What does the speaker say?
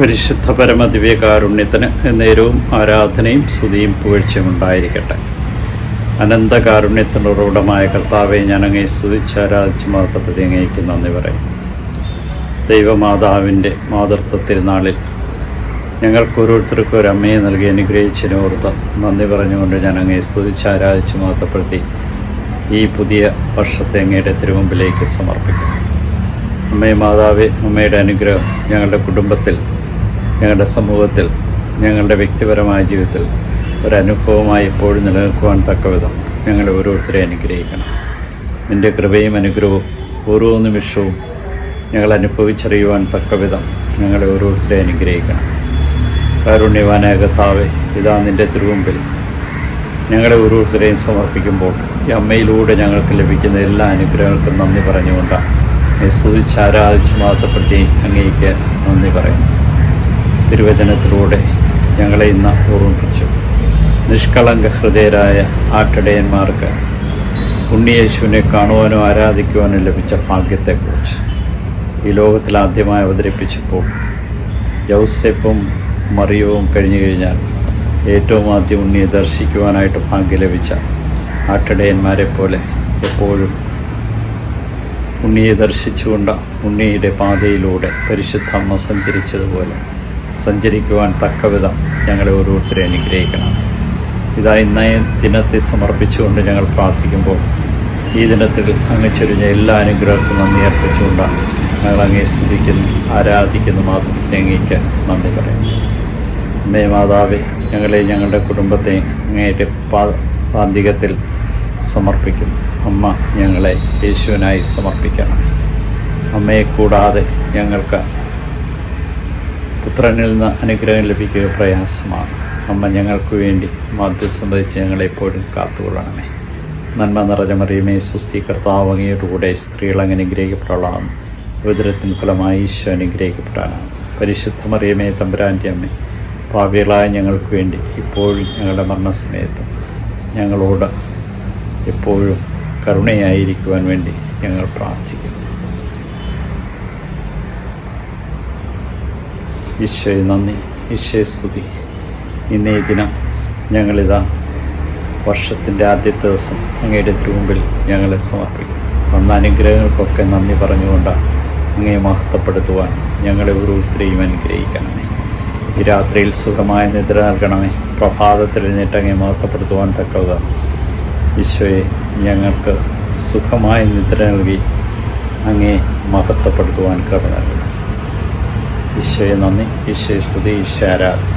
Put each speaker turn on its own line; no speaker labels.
പരിശുദ്ധ പരമദിവ്യകാരുണ്യത്തിന് നേരവും ആരാധനയും സ്തുതിയും പുകഴ്ചയും ഉണ്ടായിരിക്കട്ടെ. അനന്തകാരുണ്യത്തിൻ്റെ ഉറവിടമായ കർത്താവെ, ഞാൻ അങ്ങയെ സ്തുതിച്ചാരാധിച്ച് മഹത്വപ്പെടുത്തി അങ്ങേക്ക് നന്ദി പറയും. ദൈവമാതാവിൻ്റെ മാതൃത്വ തിരുനാളിൽ ഞങ്ങൾക്ക് ഓരോരുത്തർക്കും ഒരു അമ്മയെ നൽകി അനുഗ്രഹിച്ചതിനോർത്ത് നന്ദി പറഞ്ഞുകൊണ്ട് ഞാൻ അങ്ങയെ സ്തുതിച്ചാരാധിച്ച് മഹത്വപ്പെടുത്തി ഈ പുതിയ വർഷത്തെ അങ്ങയുടെ തിരുമുമ്പിലേക്ക് സമർപ്പിക്കുന്നു. അമ്മേ മാതാവേ, അമ്മയുടെ അനുഗ്രഹം ഞങ്ങളുടെ കുടുംബത്തിൽ, ഞങ്ങളുടെ സമൂഹത്തിൽ, ഞങ്ങളുടെ വ്യക്തിപരമായ ജീവിതത്തിൽ ഒരനുഭവമായി എപ്പോഴും നിലനിൽക്കുവാൻ തക്കവിധം ഞങ്ങളെ ഓരോരുത്തരെ അനുഗ്രഹിക്കണം. നിൻ്റെ കൃപയും അനുഗ്രഹവും ഓരോ നിമിഷവും ഞങ്ങൾ അനുഭവിച്ചറിയുവാൻ തക്കവിധം ഞങ്ങളെ ഓരോരുത്തരെ അനുഗ്രഹിക്കണം. കാരുണ്യവാനായ കർത്താവേ, ഇതാ നിൻ്റെ തിരുമുമ്പിൽ ഞങ്ങളെ ഓരോരുത്തരെയും സമർപ്പിക്കുമ്പോൾ ഈ അമ്മയിലൂടെ ഞങ്ങൾക്ക് ലഭിക്കുന്ന എല്ലാ അനുഗ്രഹങ്ങൾക്കും നന്ദി പറഞ്ഞുകൊണ്ടാണ് സ്തുതിച്ച് ആരാധിച്ച് മഹത്വപ്പെടുത്തി അങ്ങേക്ക് നന്ദി പറയുന്നു. തിരുവചനത്തിലൂടെ ഞങ്ങളെ ഇന്ന് ഓർമ്മിപ്പിച്ചു. നിഷ്കളങ്ക ഹൃദയരായ ആട്ടിടയന്മാർക്ക് ഉണ്ണിയേശുവിനെ കാണുവാനോ ആരാധിക്കുവാനോ ലഭിച്ച ഭാഗ്യത്തെക്കുറിച്ച് ഈ ലോകത്തിൽ ആദ്യമായി അവതരിപ്പിച്ചപ്പോൾ യൗസേപ്പും മറിയവും കഴിഞ്ഞു കഴിഞ്ഞാൽ ഏറ്റവും ആദ്യം ഉണ്ണിയെ ദർശിക്കുവാനായിട്ട് ഭാഗ്യം ലഭിച്ച ആട്ടിടയന്മാരെ പോലെ എപ്പോഴും ഉണ്ണിയെ ദർശിച്ചുകൊണ്ട് ഉണ്ണിയുടെ പാതയിലൂടെ പരിശുദ്ധ അമ്മ സഞ്ചരിച്ചതുപോലെ സഞ്ചരിക്കുവാൻ തക്കവിധം ഞങ്ങളെ ഓരോരുത്തരെ അനുഗ്രഹിക്കണം. ഇതാ ഇന്നേ ദിനത്തെ സമർപ്പിച്ചുകൊണ്ട് ഞങ്ങൾ പ്രാർത്ഥിക്കുമ്പോൾ ഈ ദിനത്തിൽ അങ്ങ് ചൊരിഞ്ഞ എല്ലാ അനുഗ്രഹത്തിനും നന്ദി അർപ്പിച്ചുകൊണ്ടാണ് ഞങ്ങൾ അങ്ങേ സ്തുതിക്കുന്നു, ആരാധിക്കുന്നു, മാത്രം അങ്ങേക്ക് നന്ദി പറയുന്നു. അമ്മേ മാതാവേ, ഞങ്ങളെ ഞങ്ങളുടെ കുടുംബത്തെ അങ്ങയുടെ പാന്തികത്തിൽ സമർപ്പിക്കുന്നു. അമ്മ ഞങ്ങളെ യേശുവിനായി സമർപ്പിക്കണം. അമ്മയെ കൂടാതെ ഞങ്ങൾക്ക് പുത്രനിൽ നിന്ന് അനുഗ്രഹം ലഭിക്കുക പ്രയാസമാണ്. അമ്മ ഞങ്ങൾക്ക് വേണ്ടി മധ്യസ്ഥം വഹിച്ച് ഞങ്ങളെപ്പോഴും കാത്തുകൊള്ളണമേ. നന്മ നിറഞ്ഞ മറിയമേ, സുസ്ഥി, കർത്താവ് അങ്ങയുടെ കൂടെ സ്ത്രീകൾ അങ്ങനെ അനുഗ്രഹിക്കപ്പെട്ടവളാണ്. ഉദരത്തിന് ഫലമായി ഈശോ അനുഗ്രഹിക്കപ്പെട്ടാണ്. പരിശുദ്ധ മറിയമേ, തമ്പുരാൻ്റെ അമ്മേ, പാപികളായ ഞങ്ങൾക്ക് വേണ്ടി ഇപ്പോഴും ഞങ്ങളുടെ മരണസമയത്തും ഞങ്ങളോട് എപ്പോഴും കരുണയായിരിക്കുവാൻ വേണ്ടി ഞങ്ങൾ പ്രാർത്ഥിക്കുന്നു. ഈശോയെ നന്ദി, ഈശോയെ സ്തുതി. ഇന്നേ ദിനം ഞങ്ങളിതാ വർഷത്തിൻ്റെ ആദ്യത്തെ ദിവസം അങ്ങയുടെ തിരുമുമ്പിൽ ഞങ്ങളെ സമർപ്പിക്കും. വന്ന അനുഗ്രഹങ്ങൾക്കൊക്കെ നന്ദി പറഞ്ഞുകൊണ്ടാണ് അങ്ങയെ മഹത്വപ്പെടുത്തുവാൻ ഞങ്ങളെ ഓരോരുത്തരെയും അനുഗ്രഹിക്കണമേ. ഈ രാത്രിയിൽ സുഖമായ നിദ്ര നൽകണമേ. പ്രഭാതത്തിൽ എഴുന്നേറ്റ് അങ്ങയെ മഹത്വപ്പെടുത്തുവാൻ തക്കവണ്ണം ഈശോയെ ഞങ്ങൾക്ക് സുഖമായ നിദ്ര നൽകി അങ്ങേ മഹത്വപ്പെടുത്തുവാൻ കൃപ നൽകണം. ഈശോയെ നന്ദി, ഈശോയെ സ്തുതി, ഈശോ ആരാധന.